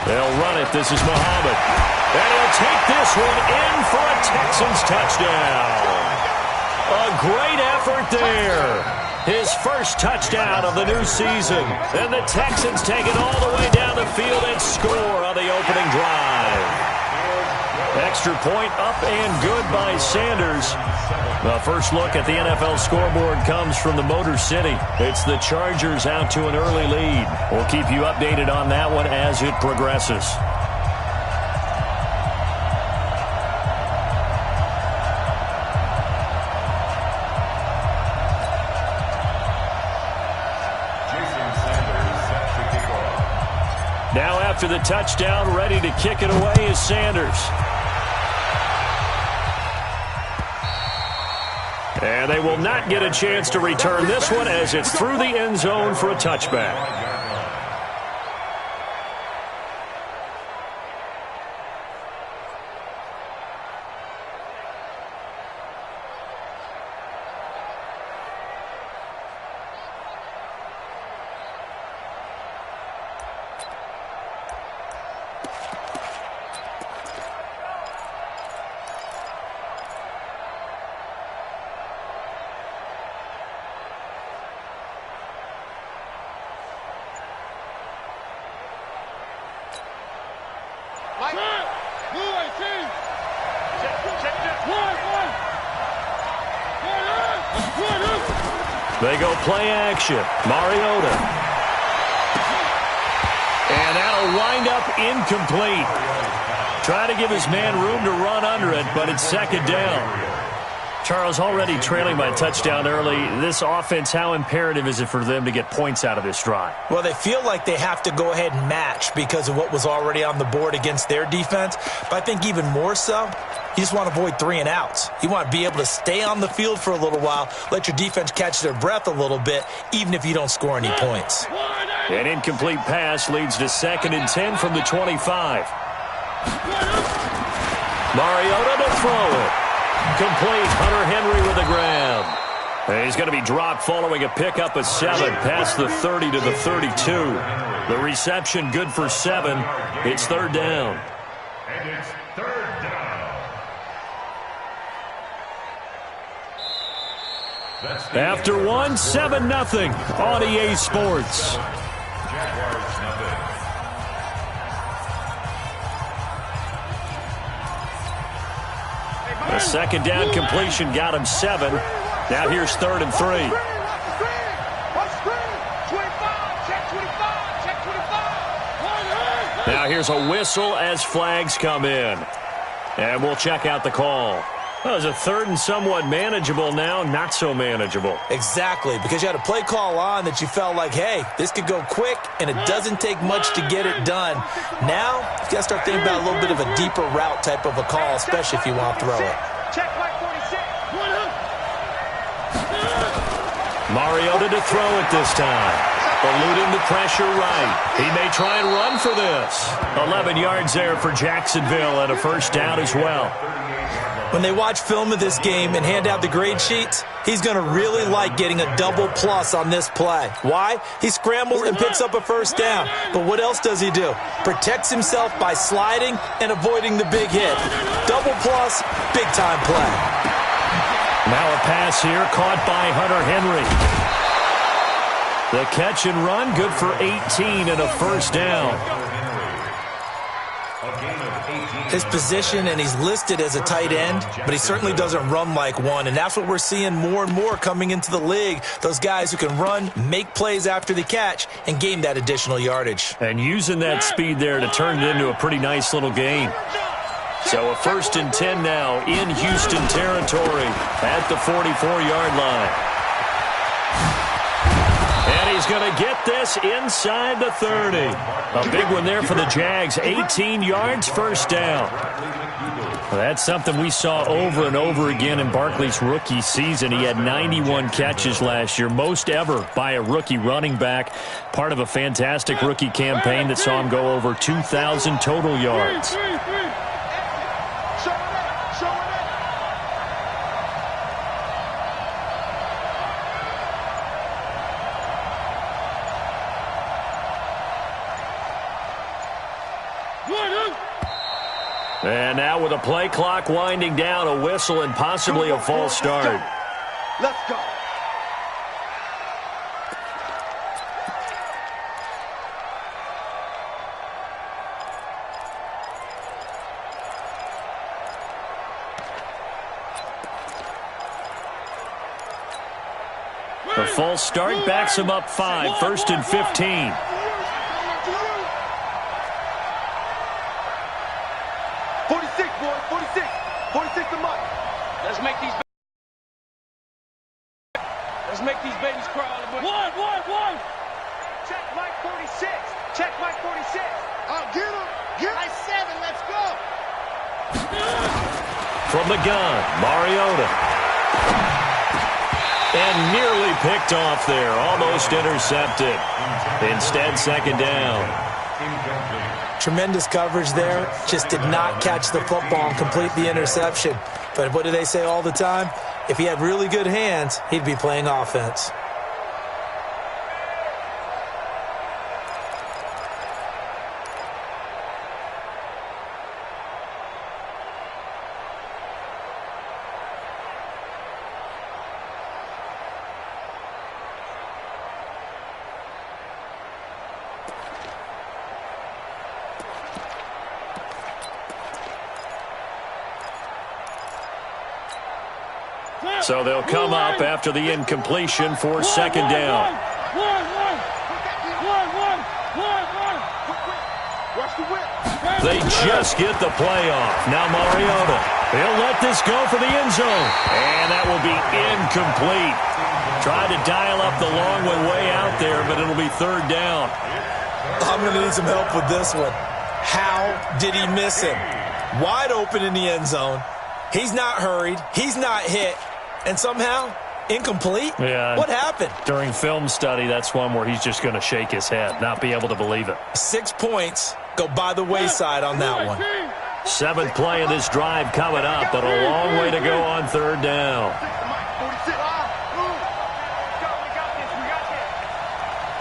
They'll run it. This is Muhammad. And he'll take this one in for a Texans touchdown. A great effort there. His first touchdown of the new season. And the Texans take it all the way down the field and score on the opening drive. Extra point up and good by Sanders. The first look at the NFL scoreboard comes from the Motor City. It's the Chargers out to an early lead. We'll keep you updated on that one as it progresses. Now after the touchdown, ready to kick it away is Sanders. And they will not get a chance to return this one as it's through the end zone for a touchback. They go play action. Mariota. And that'll wind up incomplete. Try to give his man room to run under it, but it's second down. Charles, already trailing by a touchdown early. This offense, how imperative is it for them to get points out of this drive? Well, they feel like they have to go ahead and match because of what was already on the board against their defense. But I think even more so, you just want to avoid 3 and outs. You want to be able to stay on the field for a little while, let your defense catch their breath a little bit, even if you don't score any points. An incomplete pass leads to 2nd and 10 from the 25. Mariota to throw it. Complete. Hunter Henry with the grab. And he's going to be dropped following a pickup of 7 past the 30 to the 32. The reception good for 7. It's 3rd down. And it's 3rd down. After 1, 7-0 on EA Sports. Jaguars nothing. The 2nd down completion got him 7. Now here's 3rd and 3. Now here's a whistle as flags come in. And we'll check out the call. Well, it was a 3rd and somewhat manageable now, not so manageable. Exactly, because you had a play call on that you felt like, hey, this could go quick, and it doesn't take much to get it done. Now, you got to start thinking about a little bit of a deeper route type of a call, especially if you want to throw it. Mariota to throw it this time. Eluding the pressure right. He may try and run for this. 11 yards there for Jacksonville and a 1st down as well. When they watch film of this game and hand out the grade sheets, he's going to really like getting a double plus on this play. Why? He scrambles and picks up a 1st down. But what else does he do? Protects himself by sliding and avoiding the big hit. Double plus, big time play. Now a pass here caught by Hunter Henry. The catch and run good for 18 and a 1st down. His position, and he's listed as a tight end, but he certainly doesn't run like one, and that's what we're seeing more and more coming into the league. Those guys who can run, make plays after the catch, and gain that additional yardage. And using that speed there to turn it into a pretty nice little game. So a 1st and 10 now in Houston territory at the 44-yard line. And he's going to get this inside the 30. A big one there for the Jags. 18 yards, 1st down. Well, that's something we saw over and over again in Barkley's rookie season. He had 91 catches last year, most ever by a rookie running back. Part of a fantastic rookie campaign that saw him go over 2,000 total yards. And now with a play clock winding down, a whistle and possibly a false start. Let's go. The false start backs him up 5, 1st and 15. 46, boys, 46. 46 to Mike. Let's make these babies cry. One. Check Mike 46. Check Mike 46. Get him. Get him. 7, let's go. From the gun, Mariota. And nearly picked off there. Almost intercepted. Instead, second down. Tremendous coverage there. Just did not catch the football and complete the interception. But what do they say all the time? If he had really good hands, he'd be playing offense. So they'll come up after the incompletion for second down. They just get the play off. Now Mariota. He'll let this go for the end zone. And that will be incomplete. Tried to dial up the long one way out there, but it'll be third down. I'm going to need some help with this one. How did he miss him? Wide open in the end zone. He's not hurried. He's not hit. And somehow, incomplete? Yeah. What happened? During film study, that's one where he's just going to shake his head, not be able to believe it. 6 points go by the wayside on that one. 7th play of this drive coming up, but a long way to go on third down.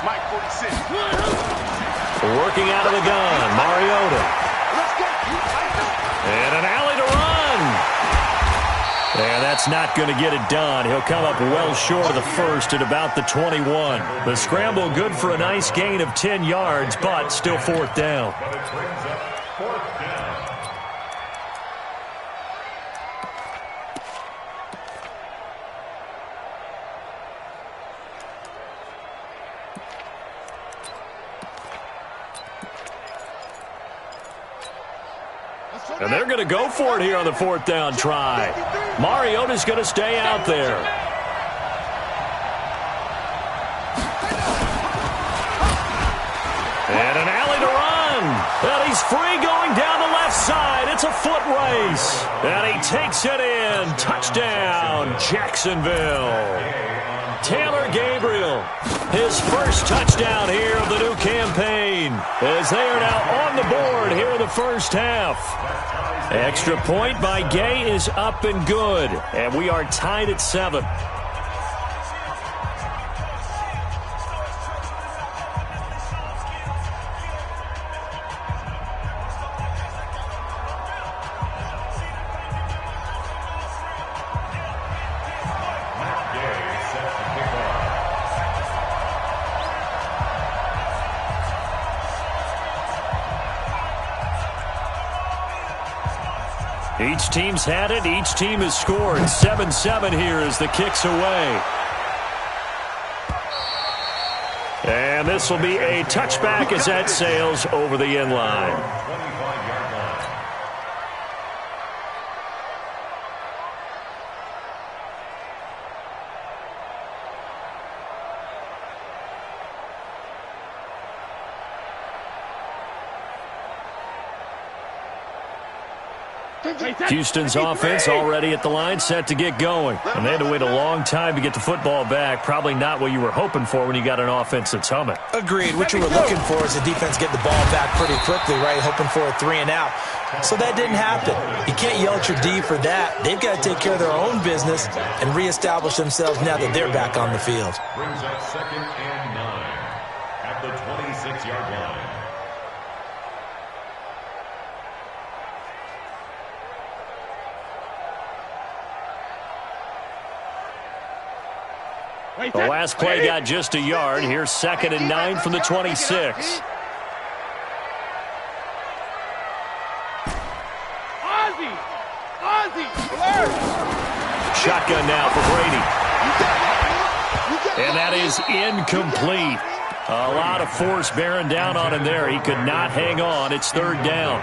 Mike 46. Working out of the gun, Mariota. And an alley to run. And that's not going to get it done. He'll come up well short of the first at about the 21. The scramble good for a nice gain of 10 yards, but still fourth down. But it brings up fourth down. And they're going to go for it here on the fourth down try. Mariota's going to stay out there. And an alley to run. And he's free going down the left side. It's a foot race. And he takes it in. Touchdown, Jacksonville. Taylor Gabriel, his first touchdown here of the new campaign, as they are now on the board here in the first half. Extra point by Gay is up and good, and we are tied at 7. Each team's had it. Each team has scored. 7-7 here as the kick's away. And this will be a touchback as that sails over the end line. 25-yard line. Houston's offense already at the line, set to get going. And they had to wait a long time to get the football back. Probably not what you were hoping for when you got an offense that's humming. Agreed. What you were looking for is the defense get the ball back pretty quickly, right? Hoping for a 3 and out. So that didn't happen. You can't yell at your D for that. They've got to take care of their own business and reestablish themselves now that they're back on the field. Brings up 2nd and 9 at the 26-yard line. The last play got just a yard. Here's 2nd and 9 from the 26. Shotgun now for Brady. And that is incomplete. A lot of force bearing down on him there. He could not hang on. It's 3rd down.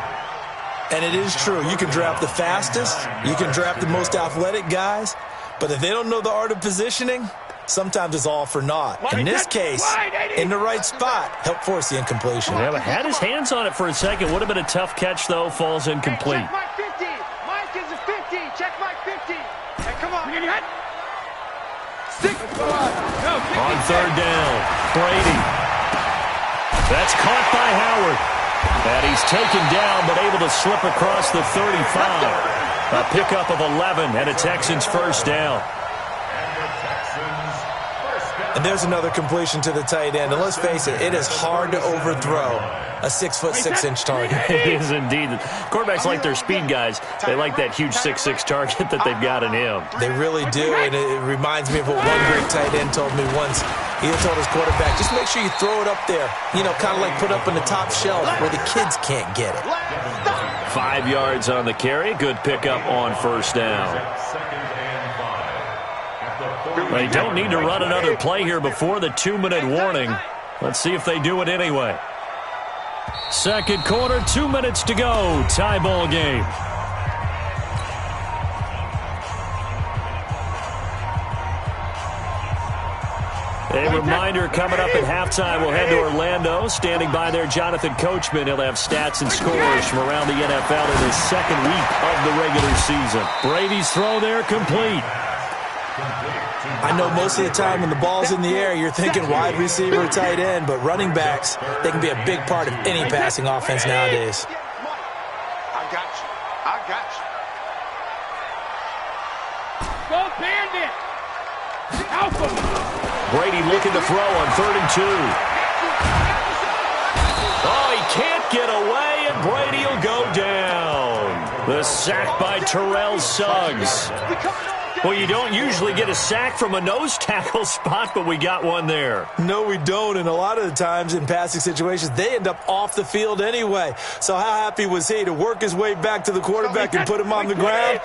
And it is true. You can draft the fastest. You can draft the most athletic guys. But if they don't know the art of positioning, sometimes it's all for naught. In this case, in the right spot, help force the incompletion. Yeah, but had his hands on it for a second. Would have been a tough catch, though. Falls incomplete. Check Mike 50. Mike is a 50. Check Mike 50. Hey, come on. On 3rd down, Brady. That's caught by Howard. And he's taken down, but able to slip across the 35. A pickup of 11 and a Texans 1st down. And there's another completion to the tight end. And let's face it, it is hard to overthrow a 6'6" target. It is indeed. Quarterbacks like their speed guys. They like that huge 6'6" target that they've got in him. They really do, and it reminds me of what one great tight end told me once. He told his quarterback, just make sure you throw it up there, you know, kind of like put up in the top shelf where the kids can't get it. 5 yards on the carry. Good pickup on 1st down. They don't need to run another play here before the 2-minute warning. Let's see if they do it anyway. 2nd quarter, 2 minutes to go. Tie ball game. A reminder coming up at halftime. We'll head to Orlando. Standing by there, Jonathan Coachman. He'll have stats and scores from around the NFL in his 2nd week of the regular season. Brady's throw there complete. I know most of the time when the ball's in the air, you're thinking wide receiver, tight end, but running backs, they can be a big part of any passing offense nowadays. I got you. I got you. Go Bandit! Alpha! Brady looking to throw on 3rd and 2. Oh, he can't get away, and Brady will go down. The sack by Terrell Suggs. Well, you don't usually get a sack from a nose tackle spot, but we got one there. No, we don't, and a lot of the times in passing situations, they end up off the field anyway. So how happy was he to work his way back to the quarterback and put him on the ground?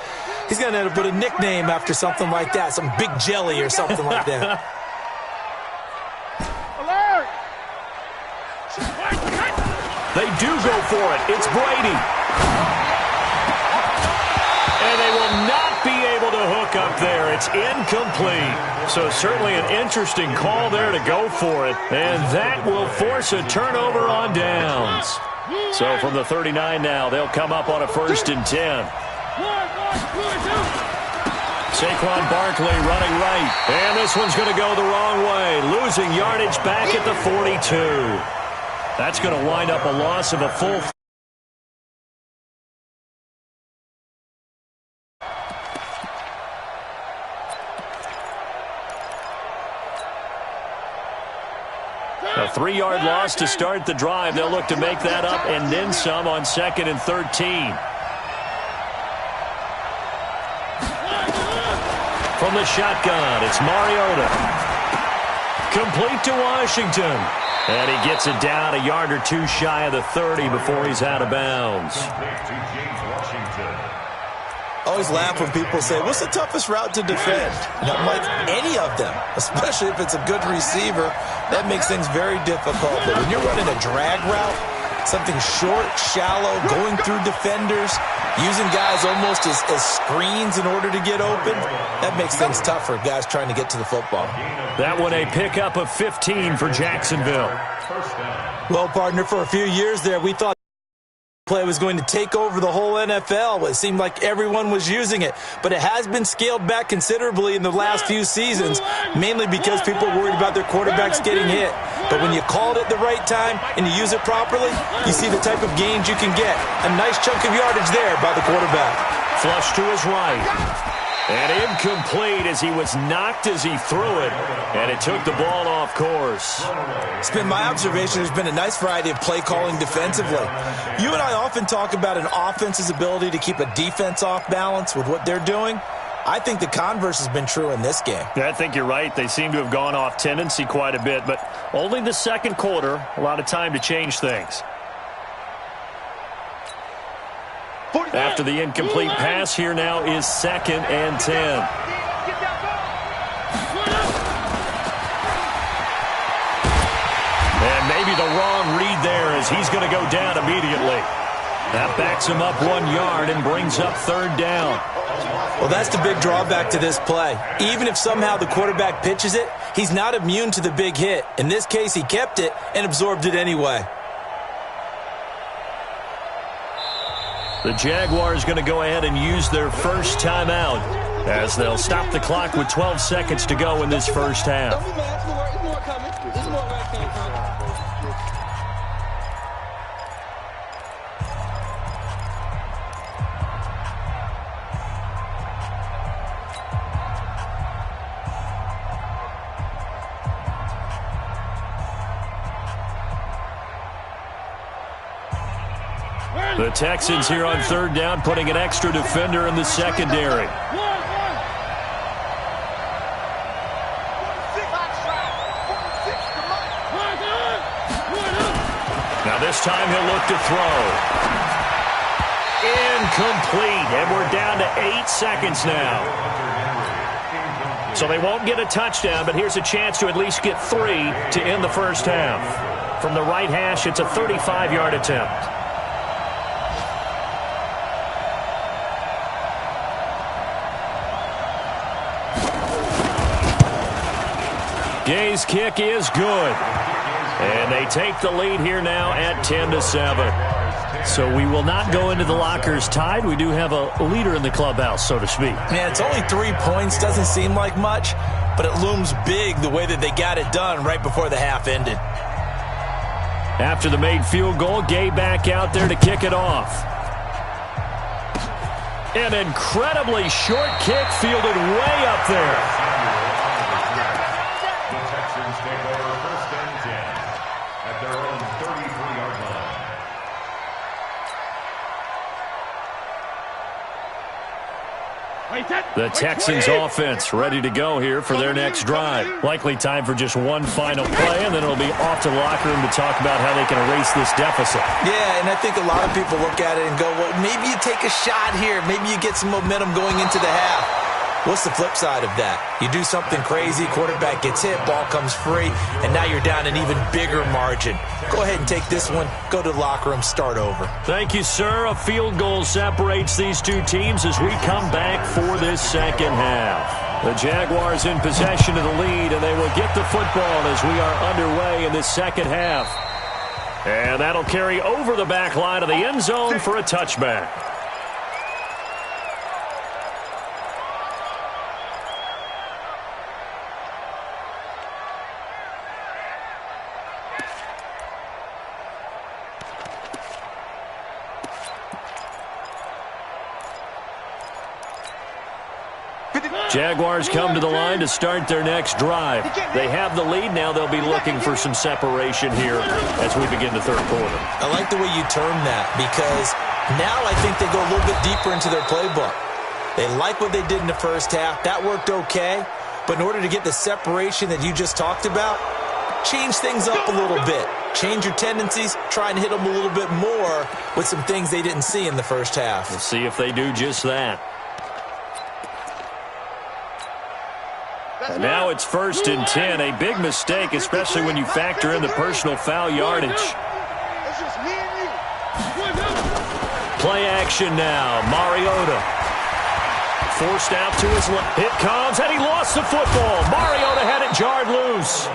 He's going to end up with a nickname after something like that, some Big Jelly or something like that. Alert! They do go for it. It's Brady. And they will not be able to hook up there. It's incomplete. So certainly an interesting call there to go for it. And that will force a turnover on downs. So from the 39 now, they'll come up on a 1st and 10. Saquon Barkley running right. And this one's going to go the wrong way. Losing yardage back at the 42. That's going to wind up a loss of a full. A 3-yard loss to start the drive. They'll look to make that up and then some on 2nd and 13. From the shotgun, it's Mariota. Complete to Washington. And he gets it down a yard or two shy of the 30 before he's out of bounds. I always laugh when people say, what's the toughest route to defend? And I'm like, any of them, especially if it's a good receiver. That makes things very difficult. But when you're running a drag route, something short, shallow, going through defenders, using guys almost as screens in order to get open, that makes things tough for guys trying to get to the football. That one a pickup of 15 for Jacksonville. Well, partner, for a few years there, we thought play was going to take over the whole NFL. It seemed like everyone was using it, but it has been scaled back considerably in the last few seasons, mainly because people are worried about their quarterbacks getting hit. But when you called it the right time and you use it properly, you see the type of gains you can get. A nice chunk of yardage there by the quarterback. Flush to his right. And incomplete as he was knocked as he threw it. And it took the ball off course. It's been my observation there's been a nice variety of play calling defensively. You and I often talk about an offense's ability to keep a defense off balance with what they're doing. I think the converse has been true in this game. Yeah, I think you're right. They seem to have gone off tendency quite a bit, but only the second quarter, a lot of time to change things. After the incomplete pass, here now is 2nd and 10. And maybe the wrong read there as he's going to go down immediately. That backs him up 1 yard and brings up 3rd down. Well, that's the big drawback to this play. Even if somehow the quarterback pitches it, he's not immune to the big hit. In this case, he kept it and absorbed it anyway. The Jaguars going to go ahead and use their first timeout as they'll stop the clock with 12 seconds to go in this first half. The Texans here on 3rd down, putting an extra defender in the secondary. Now this time he'll look to throw. Incomplete, and we're down to 8 seconds now. So they won't get a touchdown, but here's a chance to at least get 3 to end the first half. From the right hash, it's a 35-yard attempt. Gay's kick is good. And they take the lead here now at 10-7. So we will not go into the lockers tied. We do have a leader in the clubhouse, so to speak. Man, it's only 3 points. Doesn't seem like much, but it looms big the way that they got it done right before the half ended. After the made field goal, Gay back out there to kick it off. An incredibly short kick fielded way up there. The Texans offense ready to go here for their next drive. Likely time for just one final play, and then it'll be off to the locker room to talk about how they can erase this deficit. Yeah, and I think a lot of people look at it and go, well, maybe you take a shot here. Maybe you get some momentum going into the half. What's the flip side of that? You do something crazy, quarterback gets hit, ball comes free, and now you're down an even bigger margin. Go ahead and take this one, go to the locker room, start over. Thank you, sir. A field goal separates these two teams as we come back for this second half. The Jaguars in possession of the lead, and they will get the football as we are underway in this second half. And that'll carry over the back line of the end zone for a touchback. Jaguars come to the line to start their next drive. They have the lead. Now they'll be looking for some separation here as we begin the third quarter. I like the way you term that because now I think they go a little bit deeper into their playbook. They like what they did in the first half. That worked okay. But in order to get the separation that you just talked about, change things up a little bit. Change your tendencies. Try and hit them a little bit more with some things they didn't see in the first half. We'll see if they do just that. And now it's 1st and 10. A big mistake, especially when you factor in the personal foul yardage. Play action now. Mariota. Forced out to his left. It comes, and he lost the football. Mariota had it jarred loose.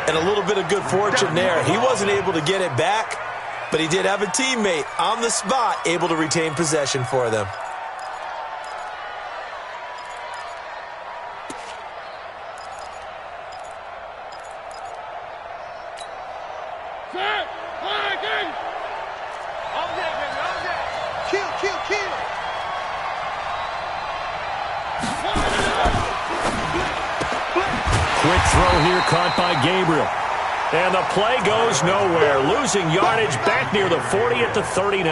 And a little bit of good fortune there. He wasn't able to get it back, but he did have a teammate on the spot able to retain possession for them. Quick throw here caught by Gabriel. And the play goes nowhere. Losing yardage back near the 40 at the 39.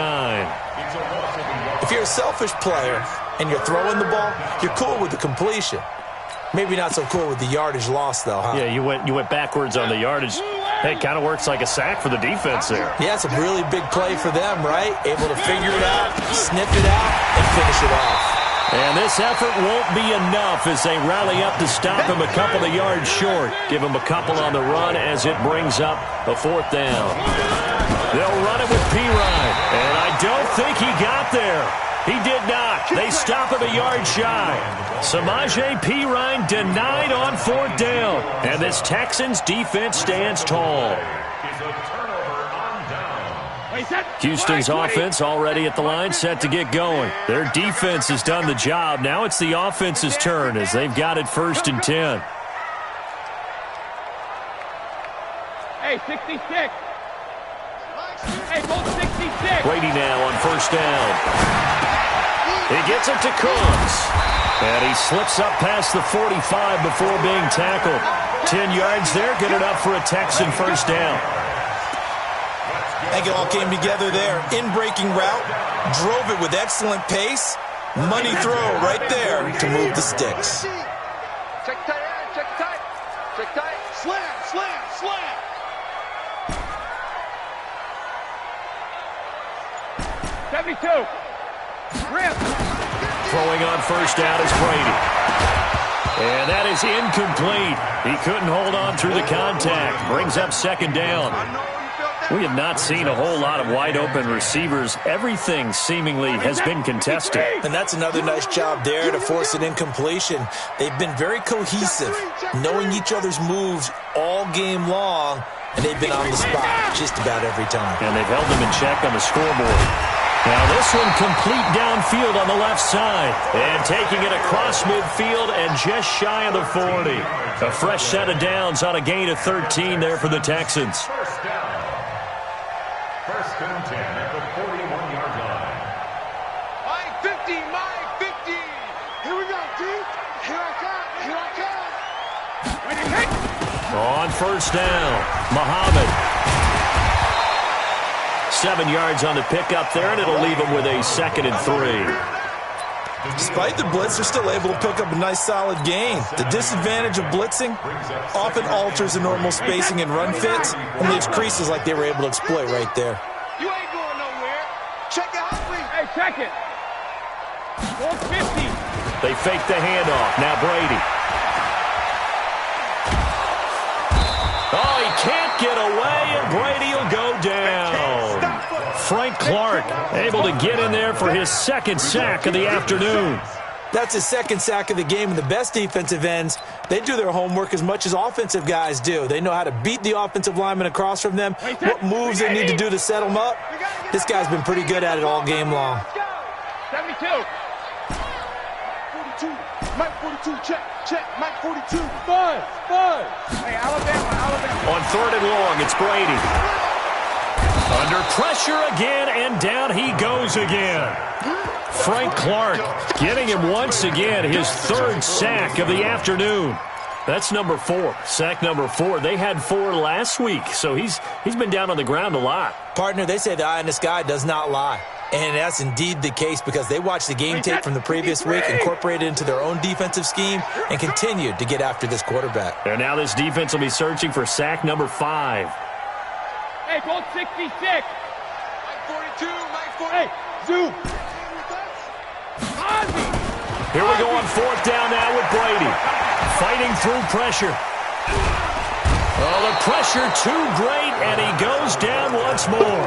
If you're a selfish player, and you're throwing the ball, you're cool with the completion. Maybe not so cool with the yardage loss, though, huh? Yeah, you went backwards on the yardage. Hey, it kind of works like a sack for the defense there. Yeah, it's a really big play for them, right? Able to figure it out, sniff it out, and finish it off. And this effort won't be enough as they rally up to stop him a couple of yards short. Give him a couple on the run as it brings up a 4th down. They'll run it with Perine, and I don't think he got there. He did not. They stop him a yard shy. Samaje Perine denied on 4th down. And this Texans defense stands tall. Houston's offense already at the line, set to get going. Their defense has done the job. Now it's the offense's turn as they've got it 1st and 10. Hey, 66. Hey, goal 66. Brady now on 1st down. He gets it to Coons. And he slips up past the 45 before being tackled. 10 yards there, good enough for a Texan 1st down. I think it all came together there. In-breaking route, drove it with excellent pace. Money throw right there to move the sticks. Check tight, check tight, check tight. Slam, slam, slam. Throwing on 1st down is Brady. And that is incomplete. He couldn't hold on through the contact. Brings up 2nd down. We have not seen a whole lot of wide-open receivers. Everything seemingly has been contested. And that's another nice job there to force an incompletion. They've been very cohesive, knowing each other's moves all game long, and they've been on the spot just about every time. And they've held them in check on the scoreboard. Now this one complete downfield on the left side. And taking it across midfield and just shy of the 40. A fresh set of downs on a gain of 13 there for the Texans. 1st and 10 at the 41-yard line. My 50, my 50. Here we go, D. Here I come, here I come. On 1st down, Muhammad. 7 yards on the pickup there, and it'll leave him with a 2nd and 3. Despite the blitz, they're still able to pick up a nice, solid gain. The disadvantage of blitzing often alters the normal spacing and run fits and leaves creases like they were able to exploit right there. You ain't going nowhere. Check it out, please. Hey, check it. 150. They fake the handoff. Now Brady. Oh, he can't get away, and Brady will go down. Frank Clark able to get in there for his 2nd sack of the afternoon. That's his 2nd sack of the game, and the best defensive ends, they do their homework as much as offensive guys do. They know how to beat the offensive lineman across from them, what moves they need to do to set them up. This guy's been pretty good at it all game long. 72. 42. Mike 42, check, check. Mike 42. Buzz. Hey, Alabama. On 3rd and long, it's Brady. Under pressure again, and down he goes again. Frank Clark getting him once again, his 3rd sack of the afternoon. That's number 4, sack number 4. They had 4 last week, so he's been down on the ground a lot. Partner, they say the eye in the sky does not lie. And that's indeed the case because they watched the game tape from the previous week, incorporated it into their own defensive scheme, and continued to get after this quarterback. And now this defense will be searching for sack number 5. Hey, goal 66. Mike 42, Mike 40. Hey, zoom. Ozzy. Here we go on 4th down now with Brady. Fighting through pressure. Oh, the pressure too great, and he goes down once more.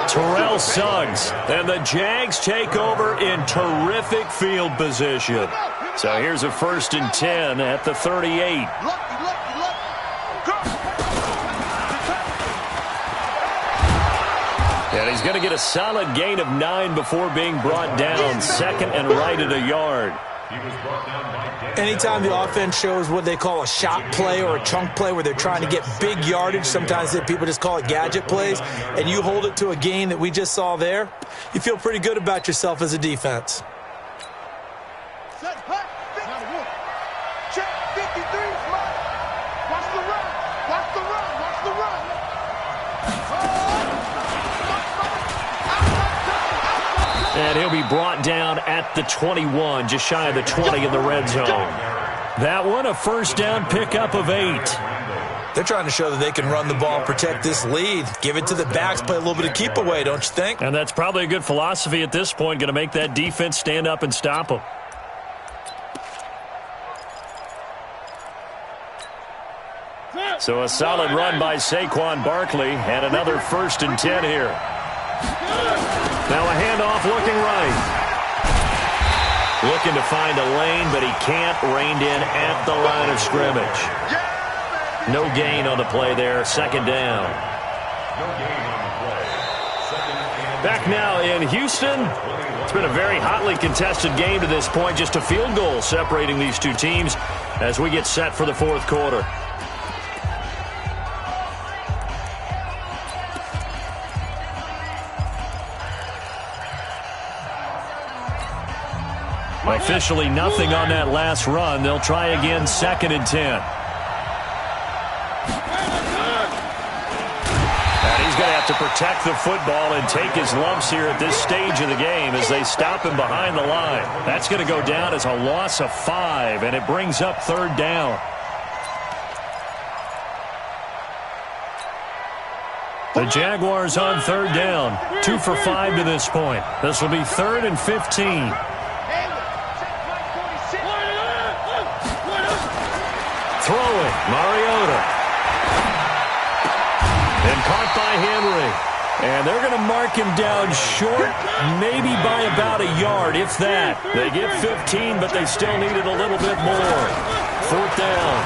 Terrell Suggs, and the Jags take over in terrific field position. So here's a 1st and 10 at the 38. And he's going to get a solid gain of 9 before being brought down. 2nd and right at a yard. Anytime the offense shows what they call a shot play or a chunk play where they're trying to get big yardage, sometimes people just call it gadget plays, and you hold it to a gain that we just saw there, you feel pretty good about yourself as a defense. Set, hut, check 53, Mike. Watch the run. Watch the run. Watch the run. And he'll be brought down at the 21, just shy of the 20 in the red zone. That one, a first down pickup of 8. They're trying to show that they can run the ball and protect this lead. Give it to the backs, play a little bit of keep away, don't you think? And that's probably a good philosophy at this point, going to make that defense stand up and stop them. So a solid run by Saquon Barkley, and another 1st and 10 here. Now a handoff looking right. Looking to find a lane, but he can't. Reined in at the line of scrimmage. No gain on the play there. 2nd down. Back now in Houston. It's been a very hotly contested game to this point. Just a field goal separating these two teams as we get set for the 4th quarter. Officially nothing on that last run. They'll try again, 2nd and 10. And he's going to have to protect the football and take his lumps here at this stage of the game as they stop him behind the line. That's going to go down as a loss of 5, and it brings up 3rd down. The Jaguars on 3rd down. 2 for 5 to this point. This will be 3rd and 15. Throwing, Mariota. And caught by Henry. And they're going to mark him down short, maybe by about a yard, if that. They get 15, but they still needed a little bit more. 4th down.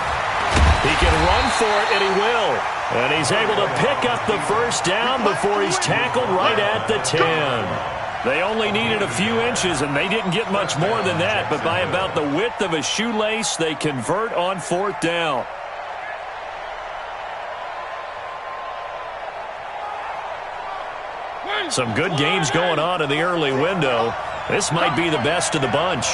He can run for it, and he will. And he's able to pick up the 1st down before he's tackled right at the 10. They only needed a few inches, and they didn't get much more than that. But by about the width of a shoelace, they convert on 4th down. Some good games going on in the early window. This might be the best of the bunch.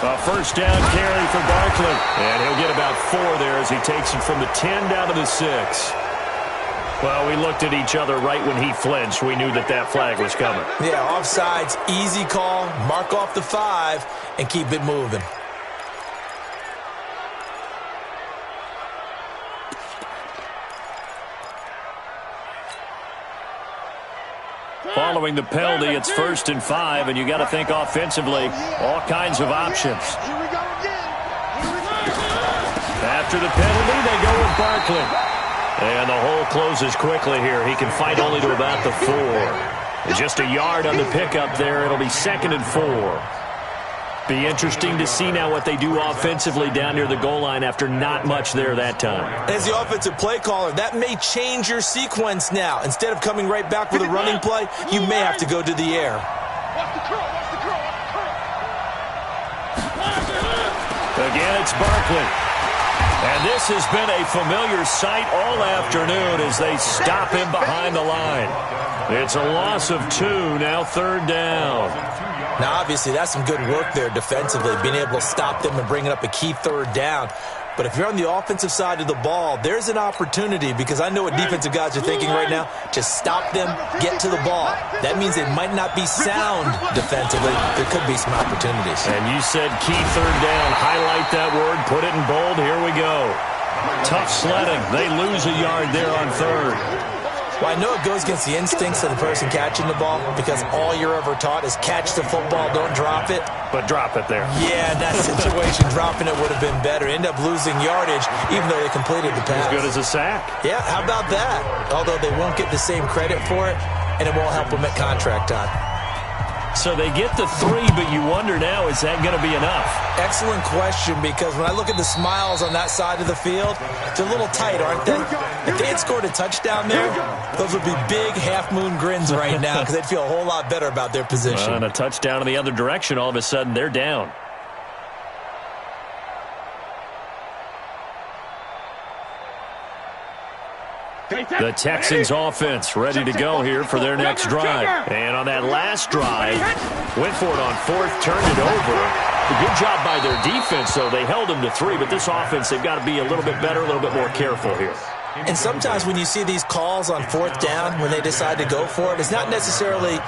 A 1st down carry for Barkley. And he'll get about 4 there as he takes it from the 10 down to the 6. Well, we looked at each other right when he flinched. We knew that that flag was coming. Yeah, offsides, easy call, mark off the 5, and keep it moving. Following the penalty, it's 1st and 5, and you got to think offensively, all kinds of options. After the penalty, they go with Barkley. And the hole closes quickly here. He can fight only to about the 4. And just a yard on the pickup there. It'll be 2nd and 4. Be interesting to see now what they do offensively down near the goal line after not much there that time. As the offensive play caller, that may change your sequence now. Instead of coming right back with a running play, you may have to go to the air. Again, it's Barkley. And this has been a familiar sight all afternoon as they stop him behind the line. It's a loss of 2, now 3rd down. Now, obviously, that's some good work there defensively, being able to stop them and bringing up a key 3rd down. But if you're on the offensive side of the ball, there's an opportunity because I know what defensive guys are thinking right now. Just stop them, get to the ball. That means they might not be sound defensively. There could be some opportunities. And you said key 3rd down. Highlight that word. Put it in bold. Here we go. Tough sledding. They lose a yard there on 3rd. Well, I know it goes against the instincts of the person catching the ball because all you're ever taught is catch the football, don't drop it. But drop it there. Yeah, in that situation, dropping it would have been better. End up losing yardage, even though they completed the pass. As good as a sack. Yeah, how about that? Although they won't get the same credit for it, and it won't help them at contract time. So they get the 3, but you wonder now, is that going to be enough? Excellent question, because when I look at the smiles on that side of the field, they're a little tight, aren't they? If they had scored a touchdown there, those would be big half-moon grins right now because they'd feel a whole lot better about their position. And a touchdown in the other direction, all of a sudden they're down. The Texans offense ready to go here for their next drive. And on that last drive, went for it on 4th, turned it over. A good job by their defense, though. They held them to 3, but this offense, they've got to be a little bit better, a little bit more careful here. And sometimes when you see these calls on 4th down, when they decide to go for it, it's not necessarily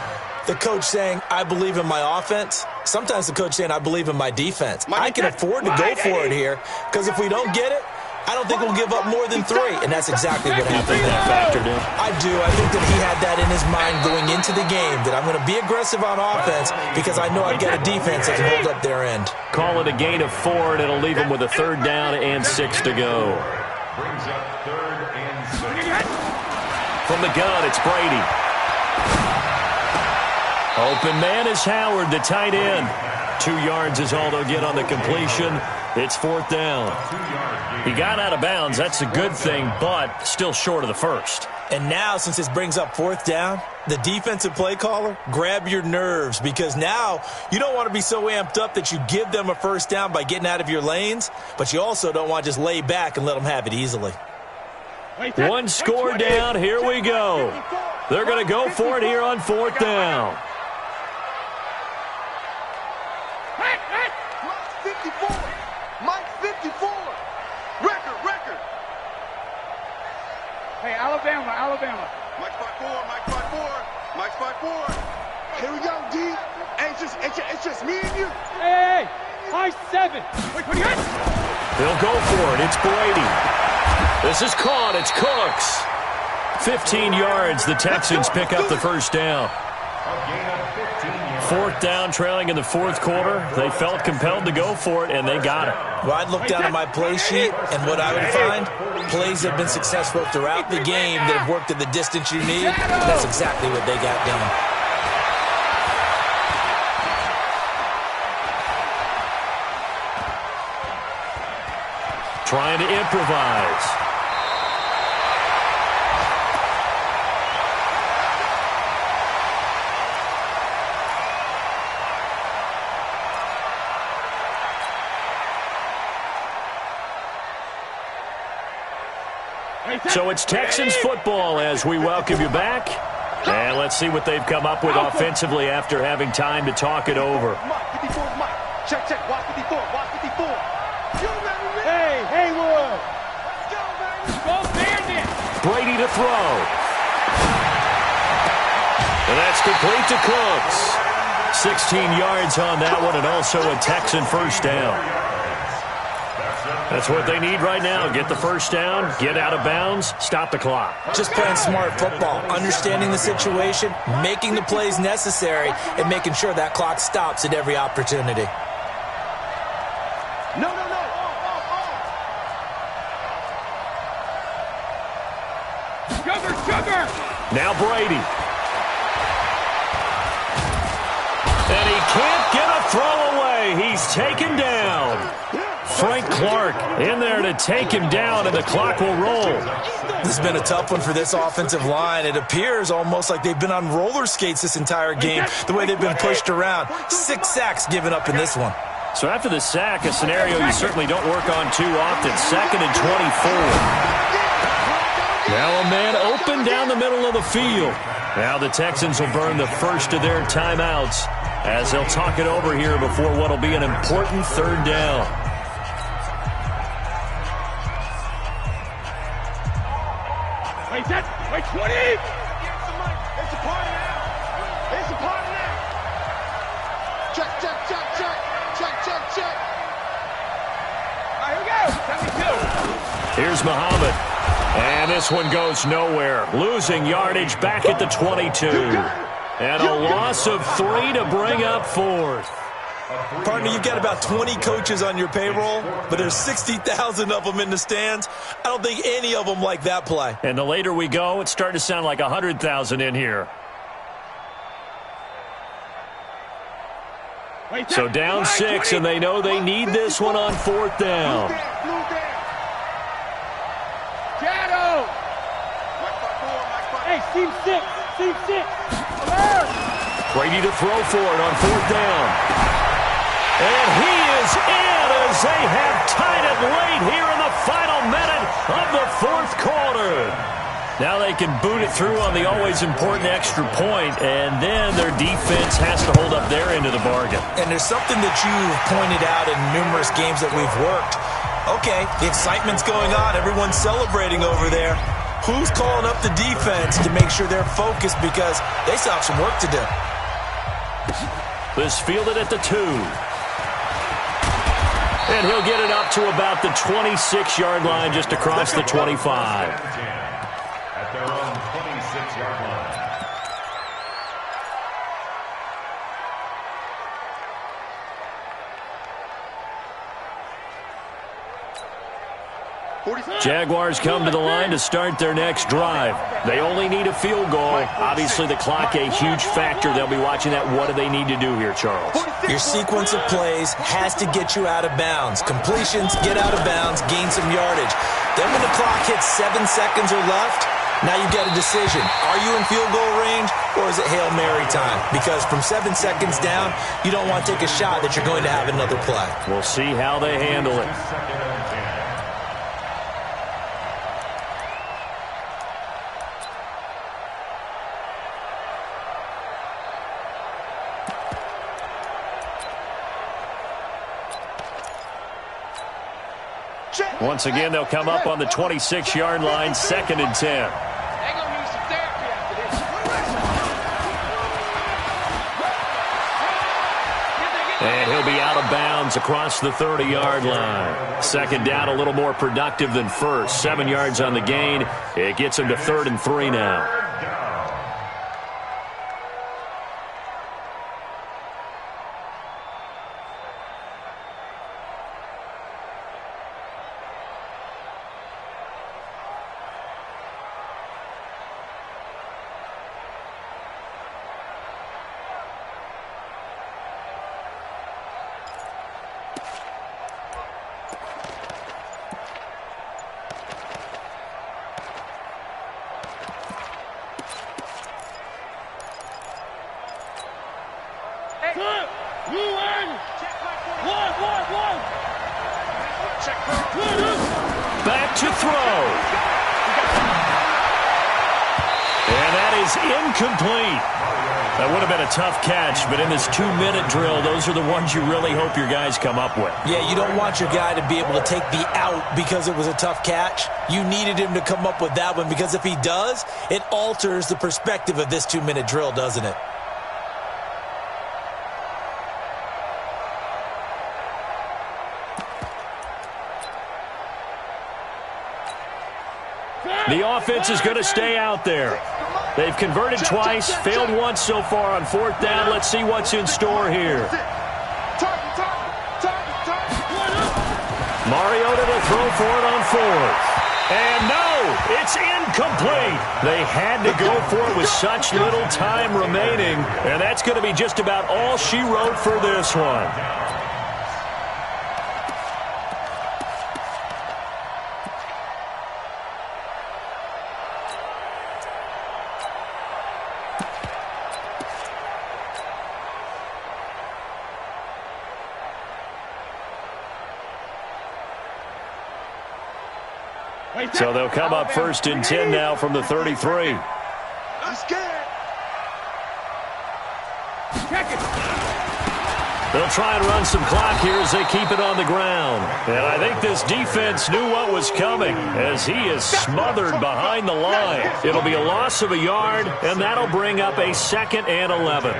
The coach saying, I believe in my offense. Sometimes the coach saying, I believe in my defense. I can afford to go for it here because if we don't get it, I don't think we'll give up more than 3, and that's exactly what happened there. Factored in. I do. I think that he had that in his mind going into the game, that I'm going to be aggressive on offense because I know I've got a defense that can hold up their end. Call it a gain of 4, and it'll leave them with a 3rd down and 6 to go. Brings up 3rd and 6. From the gun, it's Brady. Open man is Howard, the tight end. 2 yards is all they'll get on the completion. It's 4th down. He got out of bounds. That's a good thing, but still short of the 1st. And now, since this brings up 4th down, the defensive play caller, grab your nerves because now you don't want to be so amped up that you give them a 1st down by getting out of your lanes, but you also don't want to just lay back and let them have it easily. 1 score down. Here we go. They're going to go for it here on 4th down. 54. Mike 54. Record. Hey, Alabama. Mike 5-4. Mike 5-4. Here we go, D. It's just me and you. Hey, high 7. Wait, what do you got? They'll go for it. It's Brady. This is caught. It's Cooks. 15 yards. The Texans pick up the 1st down. 4th down, trailing in the 4th quarter. They felt compelled to go for it, and they got it. Well, I'd look down at my play sheet, and what I would find, plays have been successful throughout the game that have worked at the distance you need. That's exactly what they got done. Trying to improvise. So it's Texans football as we welcome you back. And let's see what they've come up with offensively after having time to talk it over. Mike 54, Mike. Check. Watch 54. Hey, Haywood. Go Bandit. Brady to throw. And that's complete to Cooks. 16 yards on that one and also a Texan 1st down. That's what they need right now. Get the 1st down, get out of bounds, stop the clock. Just playing smart football, understanding the situation, making the plays necessary, and making sure that clock stops at every opportunity. No. Sugar. Now Brady. And he can't get a throw away. He's taken down. Frank Clark in there to take him down, and the clock will roll. This has been a tough one for this offensive line. It appears almost like they've been on roller skates this entire game, the way they've been pushed around. 6 sacks given up in this one. So after the sack, a scenario you certainly don't work on too often. 2nd and 24. Now a man open down the middle of the field. Now the Texans will burn the first of their timeouts as they'll talk it over here before what will be an important 3rd down. Wait, 20! It's a party now. Check. All right, here we go. 72. Here's Muhammad. And this one goes nowhere. Losing yardage back at the 22. And a loss of 3 to bring up 4th. Partner, you've got about 20 coaches on your payroll, but there's 60,000 of them in the stands. I don't think any of them like that play. And the later we go, it's starting to sound like 100,000 in here. So down 6, and they know they need this one on 4th down. Shadow. Hey, team 6. Alert. Brady to throw for it on 4th down. And he is in as they have tied it late here in the final minute of the 4th quarter. Now they can boot it through on the always important extra point, and then their defense has to hold up their end of the bargain. And there's something that you've pointed out in numerous games that we've worked. Okay, the excitement's going on. Everyone's celebrating over there. Who's calling up the defense to make sure they're focused because they still have some work to do? This fielded at the 2. And he'll get it up to about the 26-yard line, just across the 25. At their own 26-yard line. Jaguars come to the line to start their next drive. They only need a field goal. Obviously, the clock a huge factor. They'll be watching that. What do they need to do here, Charles? Your sequence of plays has to get you out of bounds. Completions, get out of bounds, gain some yardage. Then when the clock hits 7 seconds or left, now you've got a decision. Are you in field goal range, or is it Hail Mary time? Because from 7 seconds down, you don't want to take a shot that you're going to have another play. We'll see how they handle it. Once again, they'll come up on the 26-yard line, 2nd and 10. And he'll be out of bounds across the 30-yard line. Second down, a little more productive than first. 7 yards on the gain. It gets him to 3rd and 3 now. Back to throw. And that is incomplete. That would have been a tough catch, but in this 2-minute drill, those are the ones you really hope your guys come up with. Yeah, you don't want your guy to be able to take the out because it was a tough catch. You needed him to come up with that one, because if he does, it alters the perspective of this 2-minute drill, doesn't it? The offense is going to stay out there. They've converted twice, failed once so far on 4th down. Let's see what's in store here. Mariota to throw for it on 4th. And no, it's incomplete. They had to go for it with such little time remaining. And that's going to be just about all she wrote for this one. So they'll come up 1st and 10 now from the 33. They'll try and run some clock here as they keep it on the ground. And I think this defense knew what was coming as he is smothered behind the line. It'll be a loss of a yard, and that'll bring up a 2nd and 11.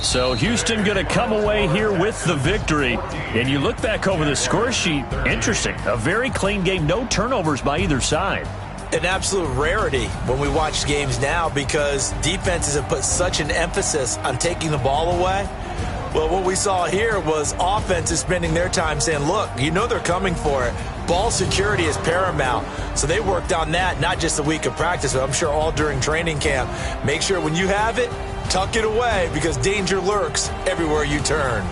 So Houston going to come away here with the victory. And you look back over the score sheet, interesting. A very clean game, no turnovers by either side. An absolute rarity when we watch games now, because defenses have put such an emphasis on taking the ball away. Well, what we saw here was offenses spending their time saying, look, you know they're coming for it. Ball security is paramount. So they worked on that, not just a week of practice, but I'm sure all during training camp. Make sure when you have it, tuck it away, because danger lurks everywhere you turn.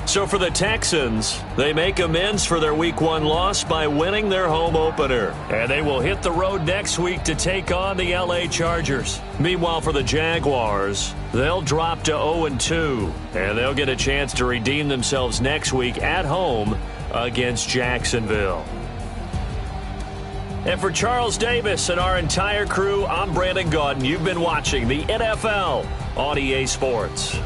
So for the Texans, they make amends for their Week 1 loss by winning their home opener. And they will hit the road next week to take on the LA Chargers. Meanwhile, for the Jaguars, they'll drop to 0-2. And they'll get a chance to redeem themselves next week at home against Jacksonville. And for Charles Davis and our entire crew, I'm Brandon Gaudin. You've been watching the NFL on EA Sports.